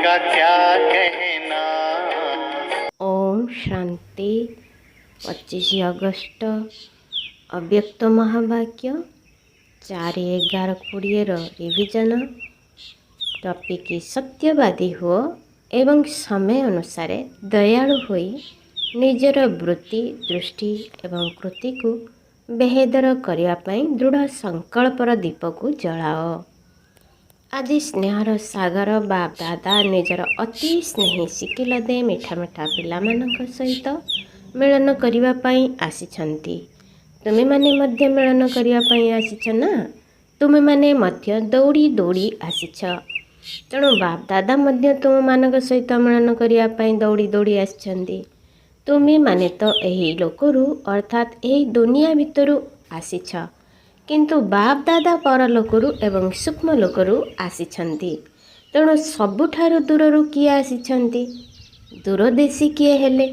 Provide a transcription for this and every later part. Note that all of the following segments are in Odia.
का क्या कहना। ओम शांति। 25 अगस्त अव्यक्त महावाक्य 4-11-20 रिविजन। टॉपिक सत्यवादी हो एवं समय अनुसार दयालु होई निजर वृत्ति दृष्टि एवं कृति को बेहेदर करने दृढ़ संकल्पर दीप को जलाओ। आज स्नेहर सागर बाप दादा निजर अति स्नेही शिकिलदे मिठा मिठा पिलामानंक सहित मिलन करने आसिछंती। तुमे माने मध्य मिलन करने आसिछ ना। तुमे माने मध्य दौड़ी दौड़ी आसिछ। तेणु बाप दादा मध्य तुम मानक सहित मिलन करने दौड़ी दौड़ी आसिछंती। तुमे माने तो यही लोकरू अर्थात यही दुनिया भितरू आसिछ, किंतु बाप दादा परलोकरू एवं सूक्ष्म लोकरू आसिछंती। तेणु सबुठारु दूररू किए आसिछंती? दूरदेशी किए हेले?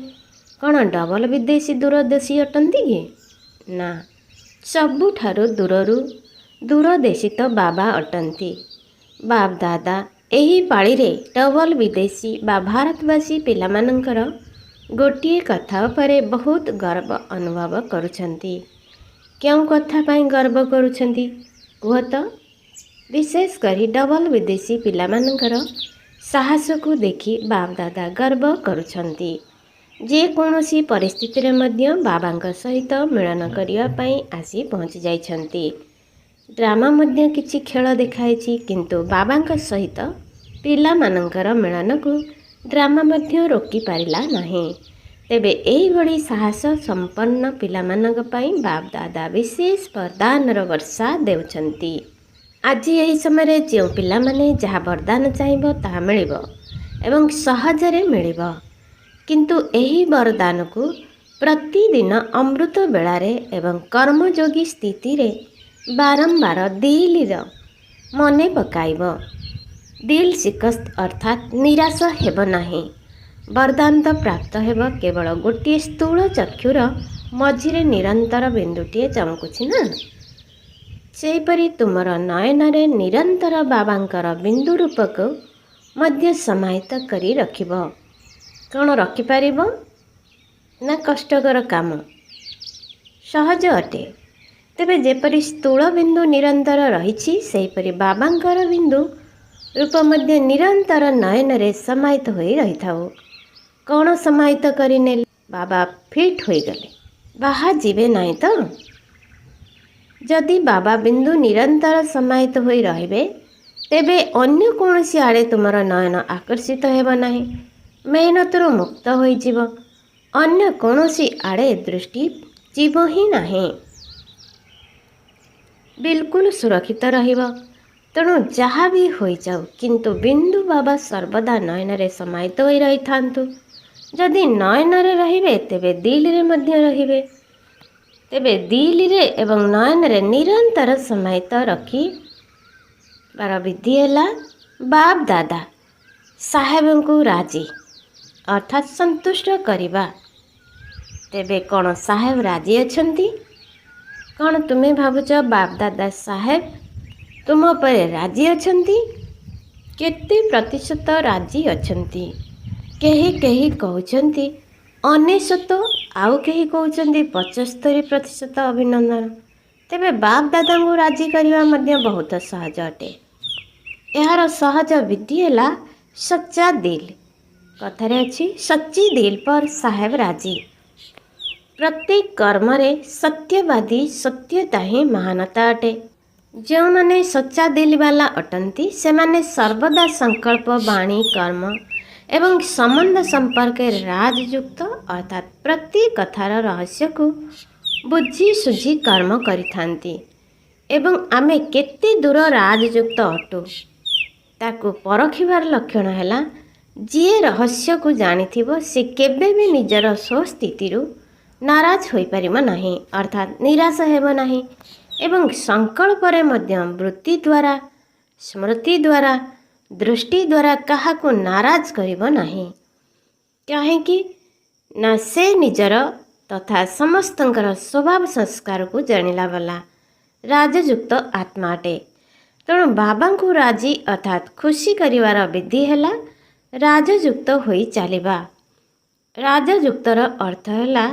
कौन डबल विदेशी दूरदेशी अटंती कि ना? सबुठारु दूररू दूरदेशी तो बाबा अटंती। बाप दादा एही पाली रे डबल विदेशी बा भारतवासी पिलामानंकर गोटिए कथा उपरे बहुत गर्व अनुभव करुछंती। क्यों कथा पाई गर्व करुछंती कुह तो? विशेष करी डबल विदेशी पिलामानंकर साहस को देखी बाप दादा गर्व करुछंती। जे कौनसी परिस्थिति रे मध्य बाबांक सहित मिलन करने आसी पहुँची जाइछंती। ड्रामा मध्य किछि खेल देखाइछि, किंतु बाबांक सहित पिलामानंकर मिलन को ड्रामा मध्य रोकी पारिला नहीं। तेबे एही भली साहस संपन्न पिलामानंक पई बाप दादा विशेष वरदान वर्षा देउछंती। आज यही समय जो पिलामाने जहा वरदान चाहिबो ताहा मिलिबो एवं सहजरे मिलिबो, किंतु एही वरदान को प्रतिदिन अमृत बेलारे एवं कर्मयोगी स्थिति रे बारंबार दिल मने पकाइबो। दिल शिकस्त अर्थात निराश हेब नाही। वरदान तो प्राप्त हेब केवल गोटे स्थूल चक्षुर मझिरे निरंतर बिंदुटीए चमकुछि ना। सेहीपरि तुमर नयन रे निरंतर बाबांकर बिंदु रूप को मध्य समाहित करी रखिबो। कौन रखिपारिबो ना कष्टकर काम? सहज अटे। तेबे जेपरि स्थूल बिंदु निरंतर रहिछि सेहीपरि बाबांकर बिंदु रूप मध्य निरंतर नयन रे समाहित होई रहिथाओ। कौन समाहित करिने? बाबा फिट होई गले बाहा जीवे नहीं तो? जदि बाबा बिंदु निरंतर समाहित होई रहिबे तेबे अन्य कौनसी आड़े तुमर नयन आकर्षित हेब नाही। मेहनतरू मुक्त होई जीव। अन्य कौनसी आड़े दृष्टि जीव ही नाही। बिल्कुल सुरक्षित रहिबो। तेणु जहाँ भी होई जाऊ, किंतु बिंदु बाबा सर्वदा नयन रे समाहित होई रही थांतु। जदि नयन रे रहिबे तेबे दिल रे मध्य रहिबे। तेबे दिल रे एवं नयन रे निरंतर समाहित रखी बार विधि हैला बाप दादा साहेब को राजी अर्थात संतुष्ट करिबा। तेबे कौन साहेब राजी अछंती? कौन तुम्हें भावुच बाप दादा साहेब तुम पर राजी अछंती? केते प्रतिशत राजी अछंती? केही केही कहउछंती 99, आउ केही कहउछंती 75% अभिनंदन। तेबे बाप दादा को राजी करवा मध्य बहुत सहज अटे। यार सहज विधि हैला सच्चा दिल। कथारे अछि सच्ची दिल पर साहेब राजी। प्रत्येक कर्म रे सत्यवादी सत्यता ही महानता अटे। जो माने सच्चा दिल वाला अटंती से माने सर्वदा संकल्प वाणी कर्म एवं संबंध संपर्क राजयुक्त अर्थात प्रत्येक कथार रहस्य को बुझी सुझी कर्म करिथांती। एवं आमे केते दूर राजयुक्त अटु ताकू परखिबार लक्षण हैला जी रहस्य को जानिथिबो से केबे भी निजर स्वस्थितिरु नाराज होई परिबो नाही अर्थात निराश हेबो नाही। एवं संकल्प रे मध्य वृत्ति द्वारा स्मृति द्वारा दृष्टि द्वारा कहा को नाराज करिबो नाही। काहेकि ना से निजर तथा समस्तंकर स्वभाव संस्कार को जानिला वाला राजयुक्त आत्मा अटे। तेणु बाबा को राजी अर्थात खुशी करिवार विधि हैला ରାଜଯୁକ୍ତ ହୋଇ ଚାଲିବା। ରାଜଯୁକ୍ତର ଅର୍ଥ ହେଲା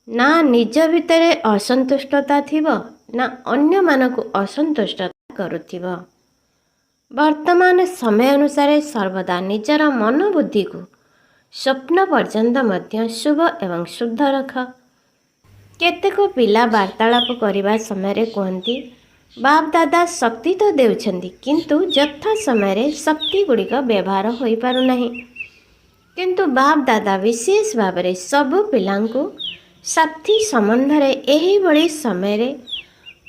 ନା ନିଜ ଭିତରେ ଅସନ୍ତୁଷ୍ଟତା ଥିବ ନା ଅନ୍ୟମାନଙ୍କୁ ଅସନ୍ତୁଷ୍ଟ କରୁଥିବ। ବର୍ତ୍ତମାନ ସମୟ ଅନୁସାରେ ସର୍ବଦା ନିଜର ମନୋବୁଦ୍ଧିକୁ ସ୍ୱପ୍ନ ପର୍ଯ୍ୟନ୍ତ ମଧ୍ୟ ଶୁଭ ଏବଂ ଶୁଦ୍ଧ ରଖ। କେତେକ ପିଲା ବାର୍ତ୍ତାଳାପ କରିବା ସମୟରେ କୁହନ୍ତି, ବାପ୍ ଦାଦା ଶକ୍ତି ତ ଦେଉଛନ୍ତି କିନ୍ତୁ ଯଥା ସମୟରେ ଶକ୍ତି ଗୁଡ଼ିକ ବ୍ୟବହାର ହୋଇପାରୁନାହିଁ। କିନ୍ତୁ ବାପ୍ ଦାଦା ବିଶେଷ ଭାବରେ ସବୁ ପିଲାଙ୍କୁ ସାଥୀ ସମ୍ବନ୍ଧରେ ଏହିଭଳି ସମୟରେ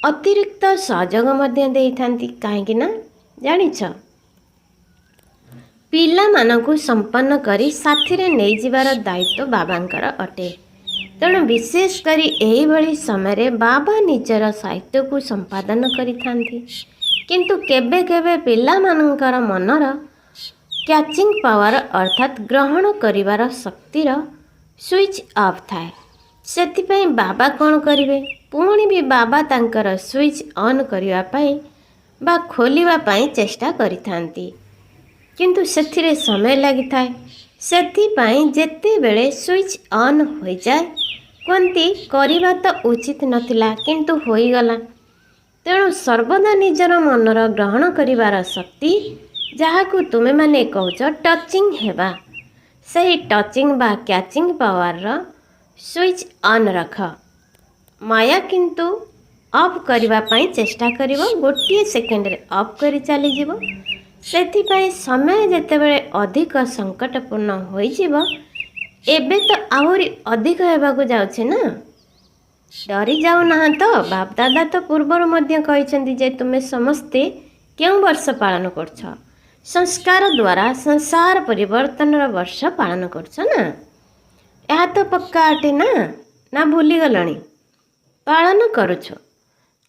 ଅତିରିକ୍ତ ସହଯୋଗ ମଧ୍ୟ ଦେଇଥାନ୍ତି। କାହିଁକି ନା ଜାଣିଛ, ପିଲାମାନଙ୍କୁ ସମ୍ପନ୍ନ କରି ସାଥିରେ ନେଇଯିବାର ଦାୟିତ୍ୱ ବାବାଙ୍କର ଅଟେ। ତେଣୁ ବିଶେଷ କରି ଏହିଭଳି ସମୟରେ ବାବା ନିଜର ସାହିତ୍ୟକୁ ସମ୍ପାଦନ କରିଥାନ୍ତି। କିନ୍ତୁ କେବେ କେବେ ପିଲାମାନଙ୍କର ମନର କ୍ୟାଚିଂ ପାୱାର ଅର୍ଥାତ୍ ଗ୍ରହଣ କରିବାର ଶକ୍ତିର ସୁଇଚ୍ ଅଫ୍ ଥାଏ। ସେଥିପାଇଁ ବାବା କ'ଣ କରିବେ, ପୁଣି ବି ବାବା ତାଙ୍କର ସୁଇଚ୍ ଅନ୍ କରିବା ପାଇଁ ବା ଖୋଲିବା ପାଇଁ ଚେଷ୍ଟା କରିଥାନ୍ତି। କିନ୍ତୁ ସେଥିରେ ସମୟ ଲାଗିଥାଏ। ସେଥିପାଇଁ ଯେତେବେଳେ ସୁଇଚ୍ ଅନ୍ ହୋଇଯାଏ କୁହନ୍ତି କରିବା ତ ଉଚିତ ନଥିଲା କିନ୍ତୁ ହୋଇଗଲା। ତେଣୁ ସର୍ବଦା ନିଜର ମନର ଗ୍ରହଣ କରିବାର ଶକ୍ତି, ଯାହାକୁ ତୁମେମାନେ କହୁଛ ଟଚିଂ ହେବା, ସେହି ଟଚିଂ ବା କ୍ୟାଚିଂ ପାୱାରର ସୁଇଚ୍ ଅନ୍ ରଖ। ମାୟା କିନ୍ତୁ ଅଫ୍ କରିବା ପାଇଁ ଚେଷ୍ଟା କରିବ, ଗୋଟିଏ ସେକେଣ୍ଡରେ ଅଫ୍ କରି ଚାଲିଯିବ। ସେଥିପାଇଁ ସମୟ ଯେତେବେଳେ ଅଧିକ ସଙ୍କଟପୂର୍ଣ୍ଣ ହୋଇଯିବ, ଏବେ ତ ଆହୁରି ଅଧିକ ହେବାକୁ ଯାଉଛି ନା। ଡରି ଯାଉନାହାଁ ତ? ବାପ୍ ଦାଦା ତ ପୂର୍ବରୁ ମଧ୍ୟ କହିଛନ୍ତି ଯେ ତୁମେ ସମସ୍ତେ କେଉଁ ବର୍ଷ ପାଳନ କରୁଛ? ସଂସ୍କାର ଦ୍ୱାରା ସଂସାର ପରିବର୍ତ୍ତନର ବର୍ଷ ପାଳନ କରୁଛ ନା। ଏହା ତ ପକ୍କା ଅଟେ ନା, ନା ଭୁଲିଗଲଣି? ପାଳନ କରୁଛ।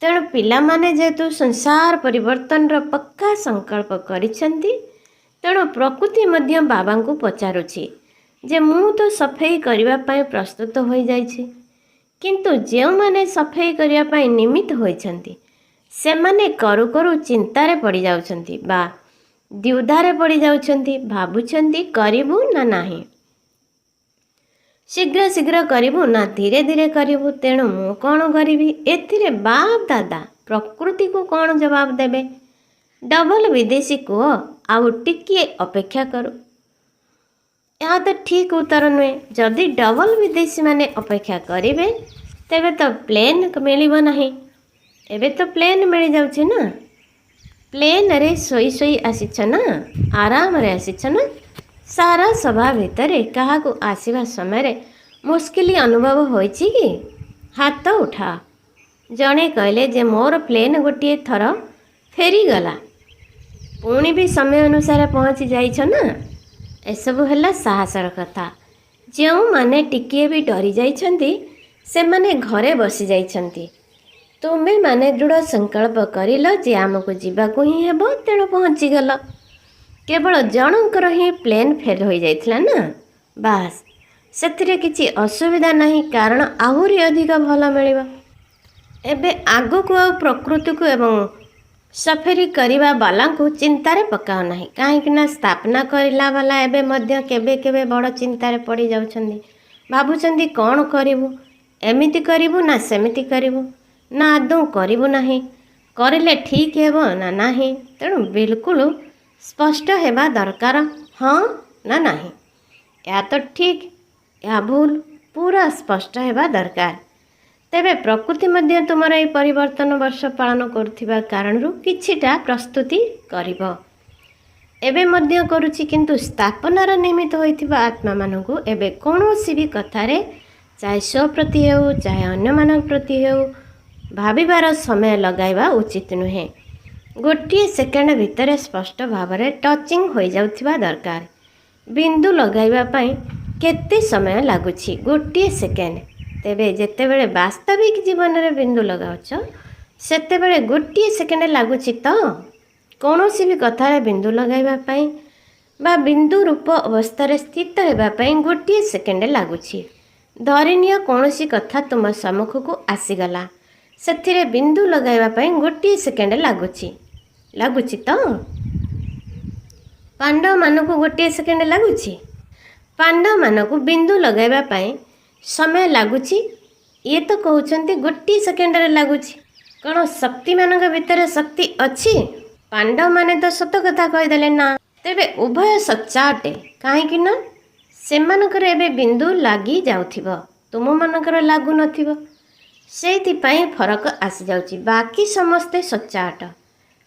ତେଣୁ ପିଲାମାନେ ଯେହେତୁ ସଂସାର ପରିବର୍ତ୍ତନର ପକ୍କା ସଂକଳ୍ପ କରିଛନ୍ତି, ତେଣୁ ପ୍ରକୃତି ମଧ୍ୟ ବାବାଙ୍କୁ ପଚାରୁଛି ଯେ ମୁଁ ତ ସଫେଇ କରିବା ପାଇଁ ପ୍ରସ୍ତୁତ ହୋଇଯାଇଛି, କିନ୍ତୁ ଯେଉଁମାନେ ସଫେଇ କରିବା ପାଇଁ ନିମିତ୍ତ ହୋଇଛନ୍ତି ସେମାନେ କରୁ କରୁ ଚିନ୍ତାରେ ପଡ଼ିଯାଉଛନ୍ତି ବା ଦ୍ୱିଧାରେ ପଡ଼ିଯାଉଛନ୍ତି, ଭାବୁଛନ୍ତି କରିବୁ ନା ନାହିଁ, ଶୀଘ୍ର ଶୀଘ୍ର କରିବୁ ନା ଧୀରେ ଧୀରେ କରିବୁ। ତେଣୁ ମୁଁ କ'ଣ କରିବି? ଏଥିରେ ବାପ୍ ଦାଦା ପ୍ରକୃତିକୁ କ'ଣ ଜବାବ ଦେବେ? ଡବଲ ବିଦେଶୀ କୁହ, ଆଉ ଟିକିଏ ଅପେକ୍ଷା କରୁ। ଏହା ତ ଠିକ୍ ଉତ୍ତର ନୁହେଁ। ଯଦି ଡବଲ ବିଦେଶୀମାନେ ଅପେକ୍ଷା କରିବେ ତେବେ ତ ପ୍ଲେନ୍ ମିଳିବ ନାହିଁ। ଏବେ ତ ପ୍ଲେନ୍ ମିଳିଯାଉଛି ନା। ପ୍ଲେନ୍ରେ ଶୋଇ ଶୋଇ ଆସିଛ ନା, ଆରାମରେ ଆସିଛ ନା। ସାରା ସଭା ଭିତରେ କାହାକୁ ଆସିବା ସମୟରେ ମୁସ୍କିଲ ଅନୁଭବ ହୋଇଛି କି? ହାତ ଉଠାଅ। ଜଣେ କହିଲେ ଯେ ମୋର ପ୍ଲେନ୍ ଗୋଟିଏ ଥର ଫେରିଗଲା। ପୁଣି ବି ସମୟ ଅନୁସାରେ ପହଞ୍ଚି ଯାଇଛ ନା। ଏସବୁ ହେଲା ସାହସର କଥା। ଯେଉଁମାନେ ଟିକିଏ ବି ଡରି ଯାଇଛନ୍ତି ସେମାନେ ଘରେ ବସି ଯାଇଛନ୍ତି। ତୁମେମାନେ ଦୃଢ଼ ସଂକଳ୍ପ କରିଲ ଯେ ଆମକୁ ଯିବାକୁ ହିଁ ହେବ, ତେଣୁ ପହଞ୍ଚିଗଲ। କେବଳ ଜଣଙ୍କର ହିଁ ପ୍ଲେନ୍ ଫେଲ୍ ହୋଇଯାଇଥିଲା ନା, ବାସ୍। ସେଥିରେ କିଛି ଅସୁବିଧା ନାହିଁ, କାରଣ ଆହୁରି ଅଧିକ ଭଲ ମିଳିବ। ଏବେ ଆଗକୁ ଆଉ ପ୍ରକୃତିକୁ ଏବଂ ସଫେରି କରିବା ବାଲାଙ୍କୁ ଚିନ୍ତାରେ ପକାଅ ନାହିଁ। କାହିଁକି ନା ସ୍ଥାପନା କରିଲା ବାଲା ଏବେ ମଧ୍ୟ କେବେ କେବେ ବଡ଼ ଚିନ୍ତାରେ ପଡ଼ିଯାଉଛନ୍ତି। ଭାବୁଛନ୍ତି କ'ଣ କରିବୁ, ଏମିତି କରିବୁ ନା ସେମିତି କରିବୁ, ନା ଆଦୌ କରିବୁ ନାହିଁ, କରିଲେ ଠିକ୍ ହେବ ନା ନାହିଁ। ତେଣୁ ବିଲକୁଲ ସ୍ପଷ୍ଟ ହେବା ଦରକାର, ହଁ ନା ନାହିଁ, ଏହା ତ ଠିକ୍, ଏହା ଭୁଲ, ପୁରା ସ୍ପଷ୍ଟ ହେବା ଦରକାର। ତେବେ ପ୍ରକୃତି ମଧ୍ୟ ତୁମର ଏହି ପରିବର୍ତ୍ତନ ବର୍ଷ ପାଳନ କରୁଥିବା କାରଣରୁ କିଛିଟା ପ୍ରସ୍ତୁତି କରିବ। ଏବେ ମଧ୍ୟ କରୁଛି, କିନ୍ତୁ ସ୍ଥାପନାର ନିମିତ୍ତ ହୋଇଥିବା ଆତ୍ମାମାନଙ୍କୁ ଏବେ କୌଣସି ବି କଥାରେ, ଚାହେ ସ୍ୱ ପ୍ରତି ହେଉ ଚାହେ ଅନ୍ୟମାନଙ୍କ ପ୍ରତି ହେଉ, ଭାବିବାର ସମୟ ଲଗାଇବା ଉଚିତ ନୁହେଁ। ଗୋଟିଏ ସେକେଣ୍ଡ ଭିତରେ ସ୍ପଷ୍ଟ ଭାବରେ ଟଚିଂ ହୋଇଯାଉଥିବା ଦରକାର। ବିନ୍ଦୁ ଲଗାଇବା ପାଇଁ କେତେ ସମୟ ଲାଗୁଛି? ଗୋଟିଏ ସେକେଣ୍ଡ। ତେବେ ଯେତେବେଳେ ବାସ୍ତବିକ ଜୀବନରେ ବିନ୍ଦୁ ଲଗାଉଛ ସେତେବେଳେ ଗୋଟିଏ ସେକେଣ୍ଡ ଲାଗୁଛି ତ? କୌଣସି ବି କଥାରେ ବିନ୍ଦୁ ଲଗାଇବା ପାଇଁ ବା ବିନ୍ଦୁ ରୂପ ଅବସ୍ଥାରେ ସ୍ଥିତ ହେବା ପାଇଁ ଗୋଟିଏ ସେକେଣ୍ଡ ଲାଗୁଛି। ଧରିନିଅ କୌଣସି କଥା ତୁମ ସମ୍ମୁଖକୁ ଆସିଗଲା, ସେଥିରେ ବିନ୍ଦୁ ଲଗାଇବା ପାଇଁ ଗୋଟିଏ ସେକେଣ୍ଡ ଲାଗୁଛି ତ? ପାଣ୍ଡବମାନଙ୍କୁ ଗୋଟିଏ ସେକେଣ୍ଡ ଲାଗୁଛି? ପାଣ୍ଡବମାନଙ୍କୁ ବିନ୍ଦୁ ଲଗାଇବା ପାଇଁ ସମୟ ଲାଗୁଛି? ଇଏ ତ କହୁଛନ୍ତି ଗୋଟିଏ ସେକେଣ୍ଡରେ ଲାଗୁଛି। କ'ଣ ଶକ୍ତିମାନଙ୍କ ଭିତରେ ଶକ୍ତି ଅଛି? ପାଣ୍ଡବମାନେ ତ ସତ କଥା କହିଦେଲେ ନା। ତେବେ ଉଭୟ ସଚ୍ଚା ଅଟେ। କାହିଁକି ନା ସେମାନଙ୍କର ଏବେ ବିନ୍ଦୁ ଲାଗି ଯାଉଥିବ, ତୁମମାନଙ୍କର ଲାଗୁନଥିବ। ସେଇଥିପାଇଁ ଫରକ ଆସିଯାଉଛି। ବାକି ସମସ୍ତେ ସଚ୍ଚା ଅଟ,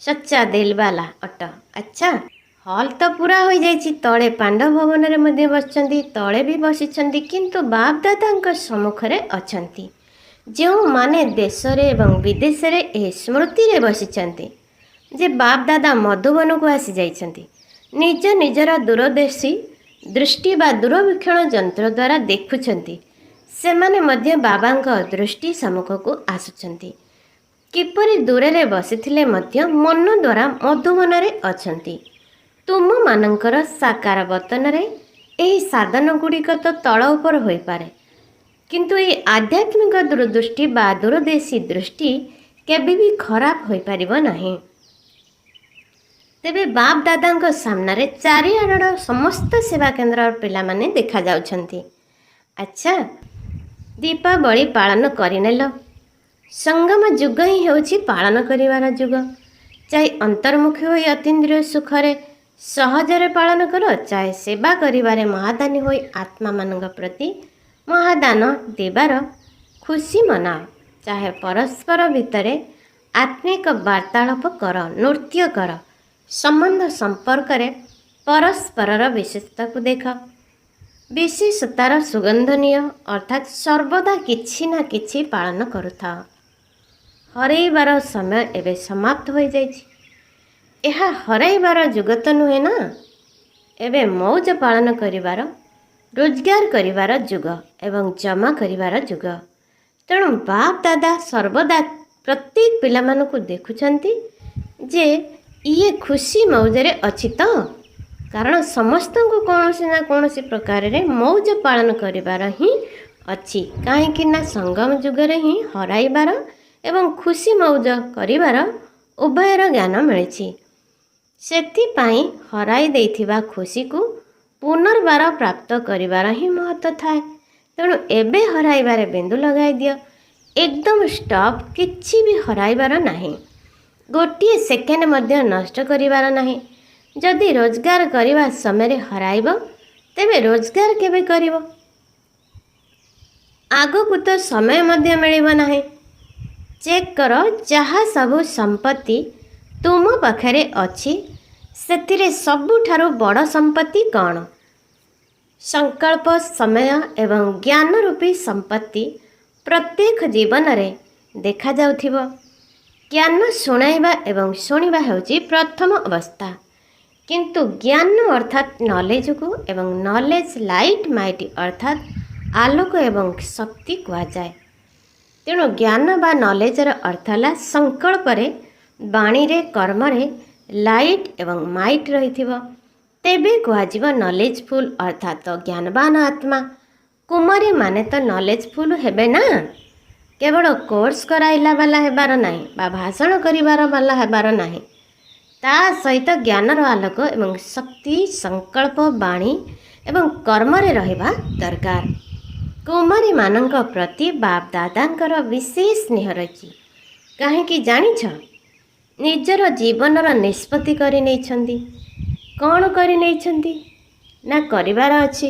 ସଚ୍ଚା ଦିଲବାଲା ଅଟ। ଆଚ୍ଛା, ହଲ୍ ତ ପୁରା ହୋଇଯାଇଛି। ତଳେ ପାଣ୍ଡବ ଭବନରେ ମଧ୍ୟ ବସିଛନ୍ତି, ତଳେ ବି ବସିଛନ୍ତି, କିନ୍ତୁ ବାପଦାଦାଙ୍କ ସମ୍ମୁଖରେ ଅଛନ୍ତି ଯେଉଁମାନେ ଦେଶରେ ଏବଂ ବିଦେଶରେ ଏହି ସ୍ମୃତିରେ ବସିଛନ୍ତି ଯେ ବାପଦାଦା ମଧୁବନକୁ ଆସିଯାଇଛନ୍ତି। ନିଜ ନିଜର ଦୂରଦର୍ଶୀ ଦୃଷ୍ଟି ବା ଦୂରବୀକ୍ଷଣ ଯନ୍ତ୍ର ଦ୍ୱାରା ଦେଖୁଛନ୍ତି। ସେମାନେ ମଧ୍ୟ ବାବାଙ୍କ ଦୃଷ୍ଟି ସମ୍ମୁଖକୁ ଆସୁଛନ୍ତି। କିପରି ଦୂରରେ ବସିଥିଲେ ମଧ୍ୟ ମନ ଦ୍ୱାରା ମଧୁବନରେ ଅଛନ୍ତି। ତୁମମାନଙ୍କର ସାକାର ବତନରେ ଏହି ସାଧନ ଗୁଡ଼ିକ ତ ତଳ ଉପର ହୋଇପାରେ, କିନ୍ତୁ ଏହି ଆଧ୍ୟାତ୍ମିକ ଦୂରଦୃଷ୍ଟି ବା ଦୂରଦେଶୀ ଦୃଷ୍ଟି କେବେ ବି ଖରାପ ହୋଇପାରିବ ନାହିଁ। ତେବେ ବାପ ଦାଦାଙ୍କ ସାମ୍ନାରେ ଚାରିଆଡ଼ର ସମସ୍ତ ସେବା କେନ୍ଦ୍ରର ପିଲାମାନେ ଦେଖାଯାଉଛନ୍ତି। ଆଚ୍ଛା, ଦୀପାବଳି ପାଳନ କରିନେଲ। ସଙ୍ଗମ ଯୁଗ ହିଁ ହେଉଛି ପାଳନ କରିବାର ଯୁଗ। ଚାहे ଅନ୍ତର୍ମୁଖୀ ହୋଇ ଅତୀନ୍ଦ୍ରିୟ ସୁଖରେ ସହଜରେ ପାଳନ କର, ଚାहे ସେବା କରିବାରେ ମହାଦାନୀ ହୋଇ ଆତ୍ମାମାନଙ୍କ ପ୍ରତି ମହାଦାନ ଦେବାର ଖୁସି ମନାଅ, ଚାहे ପରସ୍ପର ଭିତରେ ଆତ୍ମିକ ବାର୍ତ୍ତାଳାପ କର, ନୃତ୍ୟ କର, ସମ୍ବନ୍ଧ ସମ୍ପର୍କରେ ପରସ୍ପରର ବିଶେଷତାକୁ ଦେଖ, ବିଶେଷତାର ସୁଗନ୍ଧ ନିଅ, ଅର୍ଥାତ୍ ସର୍ବଦା କିଛି ନା କିଛି ପାଳନ କରୁଥାଅ। ହରେଇବାର ସମୟ ଏବେ ସମାପ୍ତ ହୋଇଯାଇଛି। ଏହା ହରାଇବାର ଯୁଗ ତ ନୁହେଁ ନା। ଏବେ ମୌଜ ପାଳନ କରିବାର, ରୋଜଗାର କରିବାର ଯୁଗ ଏବଂ ଜମା କରିବାର ଯୁଗ। ତେଣୁ ବାପ ଦାଦା ସର୍ବଦା ପ୍ରତ୍ୟେକ ପିଲାମାନଙ୍କୁ ଦେଖୁଛନ୍ତି ଯେ ଇଏ ଖୁସି ମୌଜରେ ଅଛି ତ। କାରଣ ସମସ୍ତଙ୍କୁ କୌଣସି ନା କୌଣସି ପ୍ରକାରରେ ମୌଜ ପାଳନ କରିବାର ହିଁ ଅଛି। କାହିଁକି ନା ସଙ୍ଗମ ଯୁଗରେ ହିଁ ହରାଇବାର ଏବଂ ଖୁସି ମୌଜ କରିବାର ଉଭୟର ଜ୍ଞାନ ମିଳିଛି। ସେଥିପାଇଁ ହରାଇ ଦେଇଥିବା ଖୁସିକୁ ପୁନର୍ବାର ପ୍ରାପ୍ତ କରିବାର ହିଁ ମହତ୍ତ୍ୱ ଥାଏ। ତେଣୁ ଏବେ ହରାଇବାରେ ବିନ୍ଦୁ ଲଗାଇ ଦିଅ। ଏକଦମ ଷ୍ଟପ୍। କିଛି ବି ହରାଇବାର ନାହିଁ, ଗୋଟିଏ ସେକେଣ୍ଡ ମଧ୍ୟ ନଷ୍ଟ କରିବାର ନାହିଁ। ଯଦି ରୋଜଗାର କରିବା ସମୟରେ ହରାଇବ, ତେବେ ରୋଜଗାର କେବେ କରିବ? ଆଗକୁ ତ ସମୟ ମଧ୍ୟ ମିଳିବ ନାହିଁ। ଚେକ୍ କର, ଯାହା ସବୁ ସମ୍ପତ୍ତି ତୁମ ପାଖରେ ଅଛି ସେଥିରେ ସବୁଠାରୁ ବଡ଼ ସମ୍ପତ୍ତି କ'ଣ? ସଂକଳ୍ପ, ସମୟ ଏବଂ ଜ୍ଞାନ ରୂପୀ ସମ୍ପତ୍ତି ପ୍ରତ୍ୟେକ ଜୀବନରେ ଦେଖାଯାଉଥିବ। ଜ୍ଞାନ ଶୁଣାଇବା ଏବଂ ଶୁଣିବା ହେଉଛି ପ୍ରଥମ ଅବସ୍ଥା, କିନ୍ତୁ ଜ୍ଞାନ ଅର୍ଥାତ୍ ନଲେଜକୁ ଏବଂ ନଲେଜ ଲାଇଟ୍ ମାଇଟ୍ ଅର୍ଥାତ୍ ଆଲୋକ ଏବଂ ଶକ୍ତି କୁହାଯାଏ। ତେଣୁ ଜ୍ଞାନ ବା ନଲେଜର ଅର୍ଥ ହେଲା ସଂକଳ୍ପରେ, ବାଣୀରେ, କର୍ମରେ ଲାଇଟ୍ ଏବଂ ମାଇଟ୍ ରହିଥିବ। ତେବେ କୁହାଯିବ ନଲେଜଫୁଲ୍ ଅର୍ଥାତ୍ ଜ୍ଞାନବାନ ଆତ୍ମା। କୁମାରୀମାନେ ତ ନଲେଜଫୁଲ୍ ହେବେ ନା। କେବଳ କୋର୍ସ କରାଇଲା ବାଲା ହେବାର ନାହିଁ ବା ଭାଷଣ କରିବାର ବାଲା ହେବାର ନାହିଁ। ତା ସହିତ ଜ୍ଞାନର ଆଲୋକ ଏବଂ ଶକ୍ତି ସଂକଳ୍ପ, ବାଣୀ ଏବଂ କର୍ମରେ ରହିବା ଦରକାର। କୁମାରୀମାନଙ୍କ ପ୍ରତି ବାପ ଦାଦାଙ୍କର ବିଶେଷ ସ୍ନେହ ରହିଛି। କାହିଁକି ଜାଣିଛ? ନିଜର ଜୀବନର ନିଷ୍ପତ୍ତି କରି ନେଇଛନ୍ତି। କ'ଣ କରି ନେଇଛନ୍ତି ନା କରିବାର ଅଛି।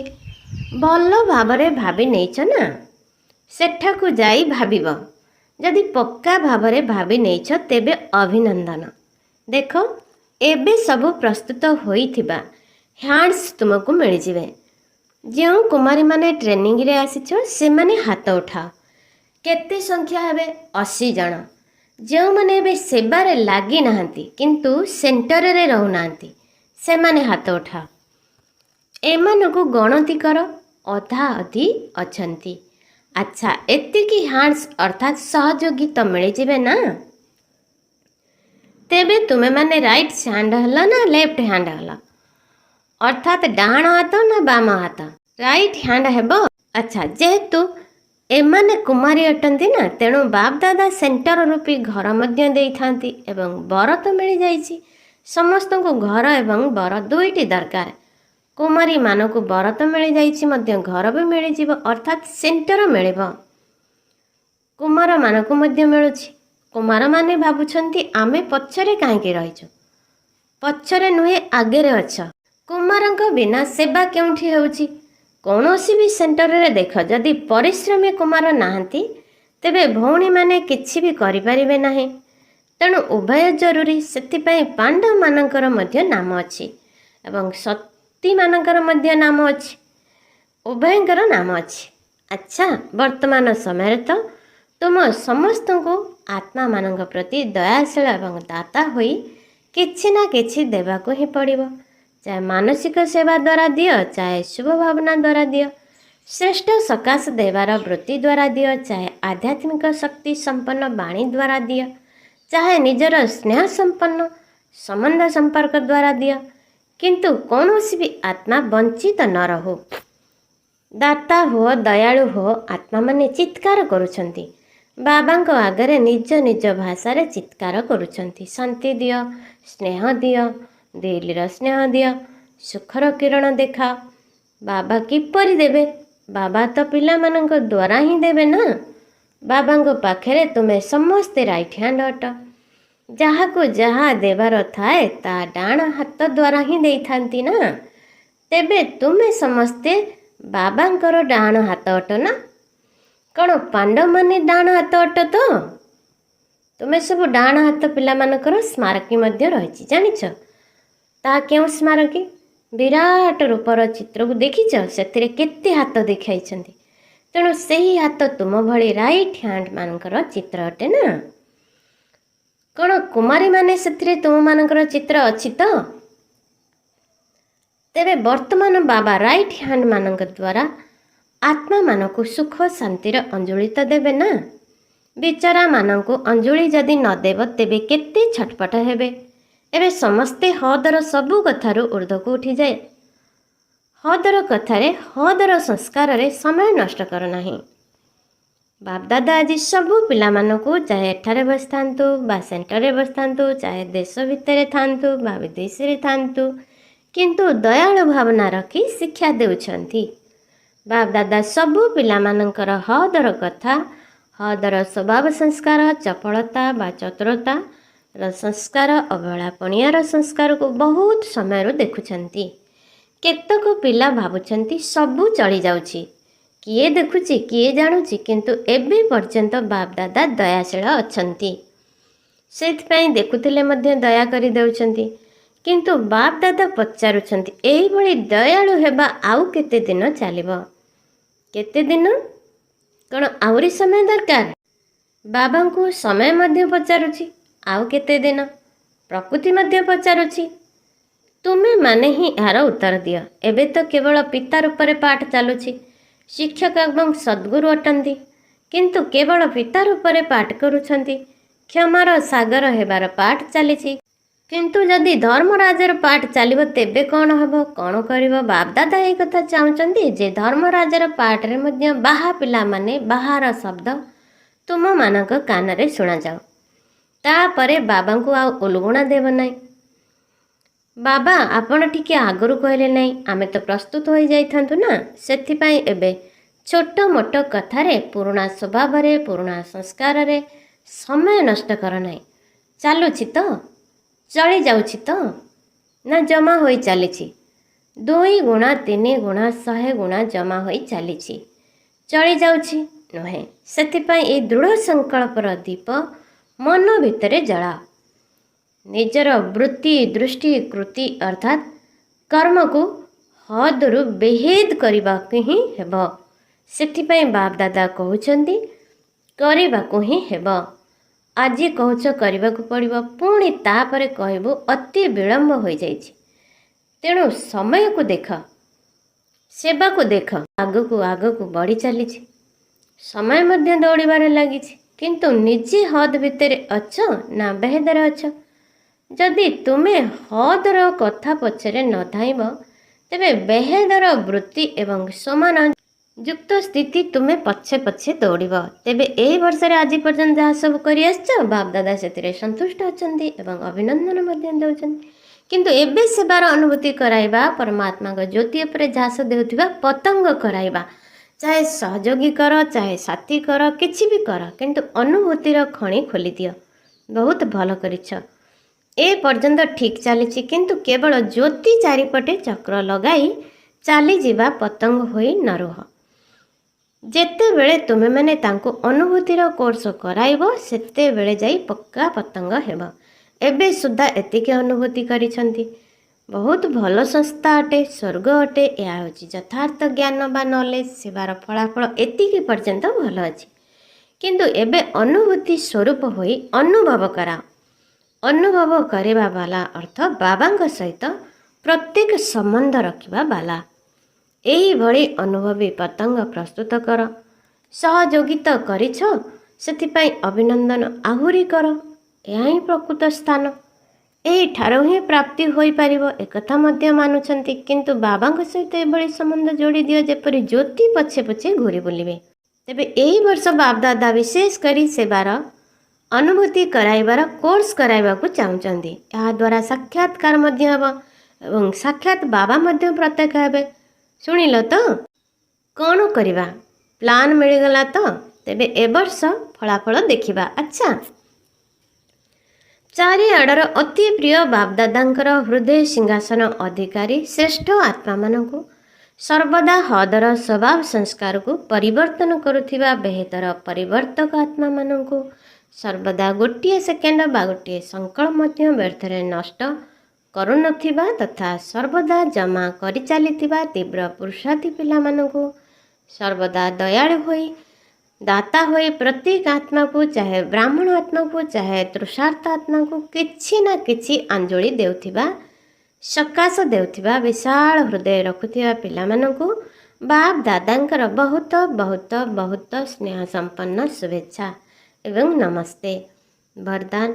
ଭଲ ଭାବରେ ଭାବି ନେଇଛ ନା, ସେଠାକୁ ଯାଇ ଭାବିବ। ଯଦି ପକ୍କା ଭାବରେ ଭାବି ନେଇଛ ତେବେ ଅଭିନନ୍ଦନ। ଦେଖ, ଏବେ ସବୁ ପ୍ରସ୍ତୁତ ହୋଇଥିବା ହ୍ୟାଣ୍ଡସ୍ ତୁମକୁ ମିଳିଯିବେ। ଯେଉଁ କୁମାରୀମାନେ ଟ୍ରେନିଂରେ ଆସିଛ ସେମାନେ ହାତ ଉଠାଅ। କେତେ ସଂଖ୍ୟା ହେବେ? 80 ଜଣ। ଯେଉଁମାନେ ଏବେ ସେବାରେ ଲାଗି ନାହାନ୍ତି କିନ୍ତୁ ସେଣ୍ଟରରେ ରହୁନାହାନ୍ତି ସେମାନେ ହାତ ଉଠାଅ। ଏମାନଙ୍କୁ ଗଣତି କର, ଅଧା ଅଧି ଅଛନ୍ତି। ଆଚ୍ଛା, ଏତିକି ହ୍ୟାଣ୍ଡସ୍ ଅର୍ଥାତ୍ ସହଯୋଗୀ ତ ମିଳିଯିବେ ନା। ତେବେ ତୁମେମାନେ ରାଇଟ୍ ହ୍ୟାଣ୍ଡ ହେଲ ନା ଲେଫ୍ଟ ହ୍ୟାଣ୍ଡ ହେଲ? ଅର୍ଥାତ୍ ଡାହାଣ ହାତ ନା ବାମ ହାତ? ରାଇଟ୍ ହ୍ୟାଣ୍ଡ ହେବ। ଆଚ୍ଛା, ଯେହେତୁ ଏମାନେ କୁମାରୀ ଅଟନ୍ତି ନା, ତେଣୁ ବାପ ଦାଦା ସେଣ୍ଟର ରୂପୀ ଘର ମଧ୍ୟ ଦେଇଥାନ୍ତି ଏବଂ ବର ତ ମିଳିଯାଇଛି। ସମସ୍ତଙ୍କୁ ଘର ଏବଂ ବର ଦୁଇଟି ଦରକାର। କୁମାରୀମାନଙ୍କୁ ବର ତ ମିଳିଯାଇଛି, ମଧ୍ୟ ଘର ବି ମିଳିଯିବ, ଅର୍ଥାତ୍ ସେଣ୍ଟର ମିଳିବ। କୁମାରମାନଙ୍କୁ ମଧ୍ୟ ମିଳୁଛି। କୁମାରମାନେ ଭାବୁଛନ୍ତି ଆମେ ପଛରେ କାହିଁକି ରହିଛୁ? ପଛରେ ନୁହେଁ, ଆଗରେ ଅଛ। କୁମାରଙ୍କ ବିନା ସେବା କେଉଁଠି ହେଉଛି? କୌଣସି ବି ସେଣ୍ଟରରେ ଦେଖ, ଯଦି ପରିଶ୍ରମୀ କୁମାର ନାହାନ୍ତି ତେବେ ଭଉଣୀମାନେ କିଛି ବି କରିପାରିବେ ନାହିଁ। ତେଣୁ ଉଭୟ ଜରୁରୀ। ସେଥିପାଇଁ ପାଣ୍ଡବମାନଙ୍କର ମଧ୍ୟ ନାମ ଅଛି ଏବଂ ସତୀମାନଙ୍କର ମଧ୍ୟ ନାମ ଅଛି। ଉଭୟଙ୍କର ନାମ ଅଛି। ଆଚ୍ଛା, ବର୍ତ୍ତମାନ ସମୟରେ ତ ତୁମ ସମସ୍ତଙ୍କୁ ଆତ୍ମାମାନଙ୍କ ପ୍ରତି ଦୟାଶୀଳ ଏବଂ ଦାତା ହୋଇ କିଛି ନା କିଛି ଦେବାକୁ ହିଁ ପଡ଼ିବ। ଚାହେ ମାନସିକ ସେବା ଦ୍ୱାରା ଦିଅ, ଚାହେ ଶୁଭ ଭାବନା ଦ୍ୱାରା ଦିଅ, ଶ୍ରେଷ୍ଠ ସକାଶ ଦେବାର ବୃତ୍ତି ଦ୍ୱାରା ଦିଅ, ଚାହେ ଆଧ୍ୟାତ୍ମିକ ଶକ୍ତି ସମ୍ପନ୍ନ ବାଣୀ ଦ୍ୱାରା ଦିଅ, ଚାହେ ନିଜର ସ୍ନେହ ସମ୍ପନ୍ନ ସମ୍ବନ୍ଧ ସମ୍ପର୍କ ଦ୍ୱାରା ଦିଅ, କିନ୍ତୁ କୌଣସି ବି ଆତ୍ମା ବଞ୍ଚିତ ନ ରହୁ। ଦାତା ହୁଅ, ଦୟାଳୁ ହୁଅ। ଆତ୍ମାମାନେ ଚିତ୍କାର କରୁଛନ୍ତି, ବାବାଙ୍କ ଆଗରେ ନିଜ ନିଜ ଭାଷାରେ ଚିତ୍କାର କରୁଛନ୍ତି। ଶାନ୍ତି ଦିଅ, ସ୍ନେହ ଦିଅ, ଦିଲ୍ଲୀର ସ୍ନେହ ଦିଅ, ସୁଖର କିରଣ ଦେଖାଅ। ବାବା କିପରି ଦେବେ? ବାବା ତ ପିଲାମାନଙ୍କ ଦ୍ୱାରା ହିଁ ଦେବେ ନା। ବାବାଙ୍କ ପାଖରେ ତୁମେ ସମସ୍ତେ ରାଇଟ୍ ହ୍ୟାଣ୍ଡ ଅଟ। ଯାହାକୁ ଯାହା ଦେବାର ଥାଏ ତା ଡାହାଣ ହାତ ଦ୍ୱାରା ହିଁ ଦେଇଥାନ୍ତି ନା। ତେବେ ତୁମେ ସମସ୍ତେ ବାବାଙ୍କର ଡାହାଣ ହାତ ଅଟ ନା? କ'ଣ ପାଣ୍ଡବମାନେ ଡାହାଣ ହାତ ଅଟ ତ? ତୁମେ ସବୁ ଡାହାଣ ହାତ ପିଲାମାନଙ୍କର ସ୍ମାରକୀ ମଧ୍ୟ ରହିଛି, ଜାଣିଛ? ତାହା କେଉଁ ସ୍ମାରକୀ? ବିରାଟ ରୂପର ଚିତ୍ରକୁ ଦେଖିଛ? ସେଥିରେ କେତେ ହାତ ଦେଖାଇଛନ୍ତି। ତେଣୁ ସେହି ହାତ ତୁମ ଭଳି ରାଇଟ୍ ହ୍ୟାଣ୍ଡ ମାନଙ୍କର ଚିତ୍ର ଅଟେ ନା। କ'ଣ କୁମାରୀମାନେ ସେଥିରେ ତୁମମାନଙ୍କର ଚିତ୍ର ଅଛି ତ? ତେବେ ବର୍ତ୍ତମାନ ବାବା ରାଇଟ୍ ହ୍ୟାଣ୍ଡ ମାନଙ୍କ ଦ୍ୱାରା ଆତ୍ମାମାନଙ୍କୁ ସୁଖ ଶାନ୍ତିର ଅଞ୍ଜଳି ତ ଦେବେ ନା। ବିଚାରାମାନଙ୍କୁ ଅଞ୍ଜଳି ଯଦି ନ ଦେବ ତେବେ କେତେ ଛଟପଟ ହେବେ। ଏବେ ସମସ୍ତେ ହଦର ସବୁ କଥାରୁ ଉର୍ଦ୍ଧ୍ୱକୁ ଉଠିଯାଏ। ହଦର କଥାରେ, ହଦର ସଂସ୍କାରରେ ସମୟ ନଷ୍ଟ କର ନାହିଁ। ବାପଦାଦା ଆଜି ସବୁ ପିଲାମାନଙ୍କୁ, ଚାହେ ଏଠାରେ ବସିଥାନ୍ତୁ ବା ସେଣ୍ଟରରେ ବସିଥାନ୍ତୁ, ଚାହେ ଦେଶ ଭିତରେ ଥାନ୍ତୁ ବା ବିଦେଶରେ ଥାନ୍ତୁ, କିନ୍ତୁ ଦୟାଳୁ ଭାବନା ରଖି ଶିକ୍ଷା ଦେଉଛନ୍ତି। ବାପଦାଦା ସବୁ ପିଲାମାନଙ୍କର ହଦର କଥା, ହଦର ସ୍ୱଭାବ ସଂସ୍କାର, ଚପଳତା ବା ଚତୁରତାର ସଂସ୍କାର, ଅବହେଳାପଣିଆର ସଂସ୍କାରକୁ ବହୁତ ସମୟରୁ ଦେଖୁଛନ୍ତି। କେତେକ ପିଲା ଭାବୁଛନ୍ତି ସବୁ ଚଳିଯାଉଛି, କିଏ ଦେଖୁଛି କିଏ ଜାଣୁଛି, କିନ୍ତୁ ଏବେ ପର୍ଯ୍ୟନ୍ତ ବାପଦାଦା ଦୟାଶୀଳ ଅଛନ୍ତି। ସେଥିପାଇଁ ଦେଖୁଥିଲେ ମଧ୍ୟ ଦୟା କରି ଦେଉଛନ୍ତି। କିନ୍ତୁ ବାପଦାଦା ପଚାରୁଛନ୍ତି, ଏହିଭଳି ଦୟାଳୁ ହେବା ଆଉ କେତେ ଦିନ ଚାଲିବ? କେତେ ଦିନ? କ'ଣ ଆହୁରି ସମୟ ଦରକାର? ବାବାଙ୍କୁ ସମୟ ମଧ୍ୟ ପଚାରୁଛି, ଆଉ କେତେ ଦିନ? ପ୍ରକୃତି ମଧ୍ୟ ପଚାରୁଛି। ତୁମେମାନେ ହିଁ ଏହାର ଉତ୍ତର ଦିଅ। ଏବେ ତ କେବଳ ପିତା ରୂପରେ ପାଠ ଚାଲୁଛି। ଶିକ୍ଷକ ଏବଂ ସଦ୍ଗୁରୁ ଅଟନ୍ତି, କିନ୍ତୁ କେବଳ ପିତା ରୂପରେ ପାଠ କରୁଛନ୍ତି। କ୍ଷମାର ସାଗର ହେବାର ପାଠ ଚାଲିଛି, କିନ୍ତୁ ଯଦି ଧର୍ମରାଜର ପାଠ ଚାଲିବ ତେବେ କ'ଣ ହେବ? କ'ଣ କରିବ? ବାପଦାଦା ଏହି କଥା ଚାହୁଁଛନ୍ତି ଯେ ଧର୍ମରାଜର ପାଠରେ ମଧ୍ୟ ବାହା ପିଲାମାନେ, ବାହାର ଶବ୍ଦ ତୁମମାନଙ୍କ କାନରେ ଶୁଣାଯାଉ। ତାପରେ ବାବାଙ୍କୁ ଆଉ ଉଲୁଗୁଣା ଦେବ ନାହିଁ। ବାବା, ଆପଣ ଟିକେ ଆଗରୁ କହିଲେ ନାହିଁ, ଆମେ ତ ପ୍ରସ୍ତୁତ ହୋଇଯାଇଥାନ୍ତୁ ନା। ସେଥିପାଇଁ ଏବେ ଛୋଟ ମୋଟ କଥାରେ, ପୁରୁଣା ସ୍ୱଭାବରେ, ପୁରୁଣା ସଂସ୍କାରରେ ସମୟ ନଷ୍ଟ କର ନାହିଁ। ଚାଲୁଛି ତ? ଚଳି ଯାଉଛି ତ? ନା ଜମା ହୋଇ ଚାଲିଛି? 2 ଗୁଣା 3 ଗୁଣା 100 ଗୁଣା ଜମା ହୋଇ ଚାଲିଛି, ଚଳି ଯାଉଛି ନୁହେଁ। ସେଥିପାଇଁ ଏହି ଦୃଢ଼ ସଂକଳ୍ପର ଦୀପ ମନ ଭିତରେ ଜଳାଅ। ନିଜର ବୃତ୍ତି, ଦୃଷ୍ଟି, କୃତି ଅର୍ଥାତ୍ କର୍ମକୁ ହଦରୁ ବେହେଦ କରିବାକୁ ହିଁ ହେବ। ସେଥିପାଇଁ ବାପଦାଦା କହୁଛନ୍ତି କରିବାକୁ ହିଁ ହେବ। ଆଜି କହୁଛ କରିବାକୁ ପଡ଼ିବ, ପୁଣି ତାପରେ କହିବୁ ଅତି ବିଳମ୍ବ ହୋଇଯାଇଛି। ତେଣୁ ସମୟକୁ ଦେଖ, ସେବାକୁ ଦେଖ। ଆଗକୁ ଆଗକୁ ବଢ଼ି ଚାଲିଛି, ସମୟ ମଧ୍ୟ ଦୌଡ଼ିବାରେ ଲାଗିଛି। କିନ୍ତୁ ନିଜେ ହଦ ଭିତରେ ଅଛ ନା ବେହେଦରେ ଅଛ? ଯଦି ତୁମେ ହଦର କଥା ପଛରେ ନ ଧାଇଁବ ତେବେ ବେହେଦର ବୃତ୍ତି ଏବଂ ସମାନ ଯୁକ୍ତ ସ୍ଥିତି ତୁମେ ପଛେ ପଛେ ଦୌଡ଼ିବ। ତେବେ ଏହି ବର୍ଷରେ ଆଜି ପର୍ଯ୍ୟନ୍ତ ଯାହା ସବୁ କରି ଆସିଛ ବାପଦାଦା ସେଥିରେ ସନ୍ତୁଷ୍ଟ ଅଛନ୍ତି ଏବଂ ଅଭିନନ୍ଦନ ମଧ୍ୟ ଦେଉଛନ୍ତି। କିନ୍ତୁ ଏବେ ସେବାର ଅନୁଭୂତି କରାଇବା, ପରମାତ୍ମାଙ୍କ ଜ୍ୟୋତି ଉପରେ ଝାସ ଦେଉଥିବା ପତଙ୍ଗ କରାଇବା। ଚାହେ ସହଯୋଗୀ କର, ଚାହେ ସାଥୀ କର, କିଛି ବି କର, କିନ୍ତୁ ଅନୁଭୂତିର ଖଣି ଖୋଲିଦିଅ। ବହୁତ ଭଲ କରିଛ। ଏ ପର୍ଯ୍ୟନ୍ତ ଠିକ୍ ଚାଲିଛି, କିନ୍ତୁ କେବଳ ଜ୍ୟୋତି ଚାରିପଟେ ଚକ୍ର ଲଗାଇ ଚାଲିଯିବା ପତଙ୍ଗ ହୋଇ ନ ରୁହ। ଯେତେବେଳେ ତୁମେମାନେ ତାଙ୍କୁ ଅନୁଭୂତିର କୋର୍ସ କରାଇବ ସେତେବେଳେ ଯାଇ ପକ୍କା ପତଙ୍ଗ ହେବ। ଏବେ ସୁଦ୍ଧା ଏତିକି ଅନୁଭୂତି କରିଛନ୍ତି। ବହୁତ ଭଲ ସଂସ୍ଥା ଅଟେ, ସ୍ୱର୍ଗ ଅଟେ। ଏହା ହେଉଛି ଯଥାର୍ଥ ଜ୍ଞାନ ବା ନଲେଜ। ସେବାର ଫଳାଫଳ ଏତିକି ପର୍ଯ୍ୟନ୍ତ ଭଲ ଅଛି, କିନ୍ତୁ ଏବେ ଅନୁଭୂତି ସ୍ୱରୂପ ହୋଇ ଅନୁଭବ କରାଅ। ଅନୁଭବ କରିବା ବାଲା ଅର୍ଥ ବାବାଙ୍କ ସହିତ ପ୍ରତ୍ୟେକ ସମ୍ବନ୍ଧ ରଖିବା ବାଲା। ଏହିଭଳି ଅନୁଭବୀ ପତଙ୍ଗ ପ୍ରସ୍ତୁତ କର। ସହଯୋଗିତା କରିଛ, ସେଥିପାଇଁ ଅଭିନନ୍ଦନ ଆହୁରି କର। ଏହା ହିଁ ପ୍ରକୃତ ସ୍ଥାନ। ଏହିଠାରୁ ହିଁ ପ୍ରାପ୍ତି ହୋଇପାରିବ ଏକଥା ମଧ୍ୟ ମାନୁଛନ୍ତି, କିନ୍ତୁ ବାବାଙ୍କ ସହିତ ଏଭଳି ସମ୍ବନ୍ଧ ଯୋଡ଼ି ଦିଅ ଯେପରି ଜ୍ୟୋତି ପଛେ ପଛେ ଘୁରି ବୁଲିବେ। ତେବେ ଏହି ବର୍ଷ ବାପଦାଦା ବିଶେଷ କରି ସେବାର ଅନୁଭୂତି କରାଇବାର କୋର୍ସ କରାଇବାକୁ ଚାହୁଁଛନ୍ତି। ଏହାଦ୍ୱାରା ସାକ୍ଷାତକାର ମଧ୍ୟ ହେବ ଏବଂ ସାକ୍ଷାତ ବାବା ମଧ୍ୟ ପ୍ରତ୍ୟକ୍ଷ ହେବେ। ଶୁଣିଲ ତ? କ'ଣ କରିବା? ପ୍ଲାନ୍ ମିଳିଗଲା ତ? ତେବେ ଏ ବର୍ଷ ଫଳାଫଳ ଦେଖିବା। ଆଚ୍ଛା, ଚାରିଆଡ଼ର ଅତି ପ୍ରିୟ ବାପଦାଦାଙ୍କର ହୃଦୟ ସିଂହାସନ ଅଧିକାରୀ ଶ୍ରେଷ୍ଠ ଆତ୍ମାମାନଙ୍କୁ, ସର୍ବଦା ହଦର ସ୍ୱଭାବ ସଂସ୍କାରକୁ ପରିବର୍ତ୍ତନ କରୁଥିବା ବେହେତର ପରିବର୍ତ୍ତକ ଆତ୍ମାମାନଙ୍କୁ, ସର୍ବଦା ଗୋଟିଏ ସେକେଣ୍ଡ ବା ଗୋଟିଏ ସଂକଳ୍ପ ମଧ୍ୟ ବ୍ୟର୍ଥରେ ନଷ୍ଟ କରୁନଥିବା ତଥା ସର୍ବଦା ଜମା କରିଚାଲିଥିବା ତୀବ୍ର ପୁରୁଷାର୍ଥୀ ପିଲାମାନଙ୍କୁ, ସର୍ବଦା ଦୟାଳୁ ହୋଇ ଦାତା ହୋଇ ପ୍ରତ୍ୟେକ ଆତ୍ମାକୁ, ଚାହେ ବ୍ରାହ୍ମଣ ଆତ୍ମାକୁ ଚାହେ ତୃଷାର୍ଥ ଆତ୍ମାକୁ କିଛି ନା କିଛି ଆଞ୍ଜଳି ଦେଉଥିବା, ସକାଶ ଦେଉଥିବା ବିଶାଳ ହୃଦୟ ରଖୁଥିବା ପିଲାମାନଙ୍କୁ ବାପ ଦାଦାଙ୍କର ବହୁତ ବହୁତ ବହୁତ ସ୍ନେହ ସମ୍ପନ୍ନ ଶୁଭେଚ୍ଛା ଏବଂ ନମସ୍ତେ। ବରଦାନ: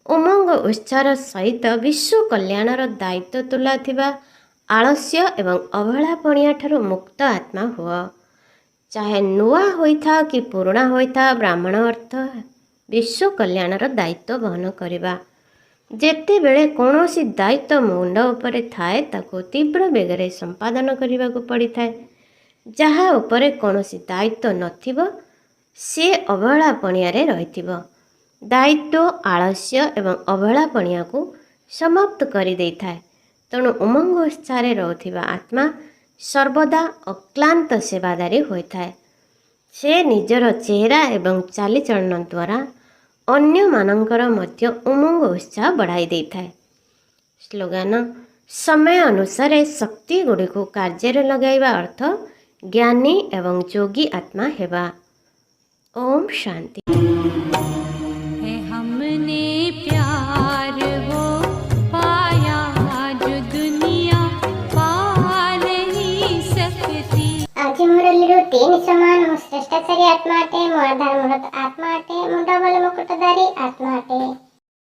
ଉମଙ୍ଗ ଉତ୍ସାହର ସହିତ ବିଶ୍ୱ କଲ୍ୟାଣର ଦାୟିତ୍ୱ ତୁଲାଉଥିବା ଆଳସ୍ୟ ଏବଂ ଅବହେଳାପଣିଆ ଠାରୁ ମୁକ୍ତ ଆତ୍ମା ହୁଅ। ଚାହେ ନୂଆ ହୋଇଥାଅ କି ପୁରୁଣା ହୋଇଥାଅ, ବ୍ରାହ୍ମଣ ଅର୍ଥ ବିଶ୍ୱ କଲ୍ୟାଣର ଦାୟିତ୍ୱ ବହନ କରିବା। ଯେତେବେଳେ କୌଣସି ଦାୟିତ୍ୱ ମୁଣ୍ଡ ଉପରେ ଥାଏ ତାକୁ ତୀବ୍ର ବେଗରେ ସମ୍ପାଦନ କରିବାକୁ ପଡ଼ିଥାଏ। ଯାହା ଉପରେ କୌଣସି ଦାୟିତ୍ୱ ନଥିବ ସେ ଅବହେଳାପଣିଆରେ ରହିଥିବ। ଦାୟିତ୍ୱ, ଆଳସ୍ୟ ଏବଂ ଅବହେଳାପଣିଆକୁ ସମାପ୍ତ କରିଦେଇଥାଏ। ତେଣୁ ଉମଙ୍ଗ ଉତ୍ସାହରେ ରହୁଥିବା ଆତ୍ମା ସର୍ବଦା ଅକ୍ଲାନ୍ତ ସେବାଦାରୀ ହୋଇଥାଏ। ସେ ନିଜର ଚେହେରା ଏବଂ ଚାଲିଚଳନ ଦ୍ୱାରା ଅନ୍ୟମାନଙ୍କର ମଧ୍ୟ ଉମଙ୍ଗ ଉତ୍ସାହ ବଢ଼ାଇ ଦେଇଥାଏ। ସ୍ଲୋଗାନ: ସମୟ ଅନୁସାରେ ଶକ୍ତି ଗୁଡ଼ିକୁ କାର୍ଯ୍ୟରେ ଲଗାଇବା ଅର୍ଥ ଜ୍ଞାନୀ ଏବଂ ଯୋଗୀ ଆତ୍ମା ହେବା। ଓମ୍ ଶାନ୍ତି। हमने प्यार वो पाया जो दुनिया पा नहीं सकती। आज मुरलीर तीन समान श्रेष्ठाचारी आत्मा अटे, मो आधार मूर्त आत्मा अटे, मो डबल मुकुटधारी आत्मा अटे।